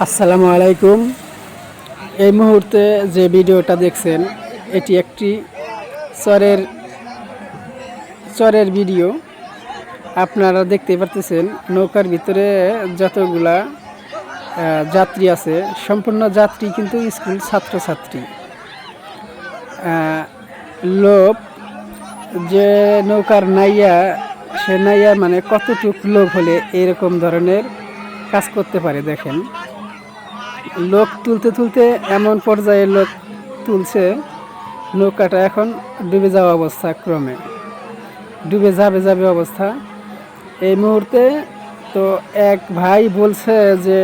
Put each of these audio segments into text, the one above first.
আসসালামু আলাইকুম। এই মুহূর্তে যে ভিডিওটা দেখছেন এটি একটি চরের চরের ভিডিও। আপনারা দেখতে পারতেছেন নৌকার ভিতরে যতগুলা যাত্রী আছে, সম্পূর্ণ যাত্রী কিন্তু স্কুল ছাত্রছাত্রী। লোভ যে নৌকার নাইয়া, সে নাইয়া মানে কতটুক লোভ হলে এরকম ধরনের কাজ করতে পারে দেখেন। লোক তুলতে তুলতে এমন পর্যায়ে লোক তুলছে, নৌকাটা এখন ডুবে যাওয়া অবস্থা, ক্রমে ডুবে যাবে অবস্থা এই মুহূর্তে। তো এক ভাই বলছে যে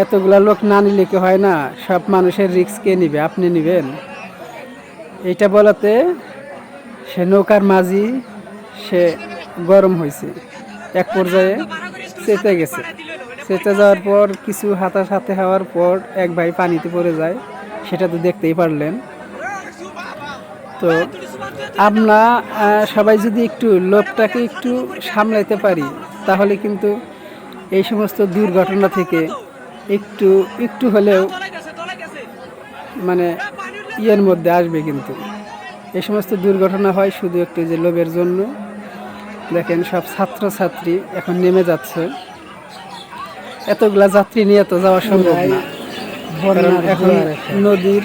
এতগুলা লোক না নিলে কি হয় না, সব মানুষের রিস্ক কে নিবে, আপনি নেবেন। এইটা বলাতে সে নৌকার মাঝি সে গরম হয়েছে, এক পর্যায়ে চেতে গেছে। চেতে যাওয়ার পর কিছু হাতাহাতি হওয়ার পর এক ভাই পানিতে পড়ে যায়, সেটা তো দেখতেই পারলেন। তো আমরা সবাই যদি একটু লোভটাকে একটু সামলাইতে পারি, তাহলে কিন্তু এই সমস্ত দুর্ঘটনা থেকে একটু একটু হলেও মানে ইয়ের মধ্যে আসবে। কিন্তু এই সমস্ত দুর্ঘটনা হয় শুধু একটু যে লোভের জন্য। দেখেন সব ছাত্রছাত্রী এখন নেমে যাচ্ছে, এতগুলা যাত্রী নিয়ে তো যাওয়া সম্ভব না। এখন নদীর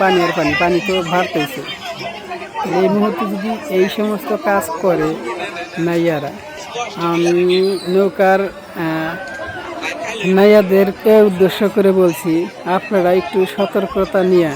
পানি আর পানি তো বাড়তেছে। এই মুহূর্তে যদি এই সমস্ত কাজ করে নাইয়ারা, আমি নৌকার নাইয়াদেরকে উদ্দেশ্য করে বলছি, আপনারা একটু সতর্কতা নিয়ে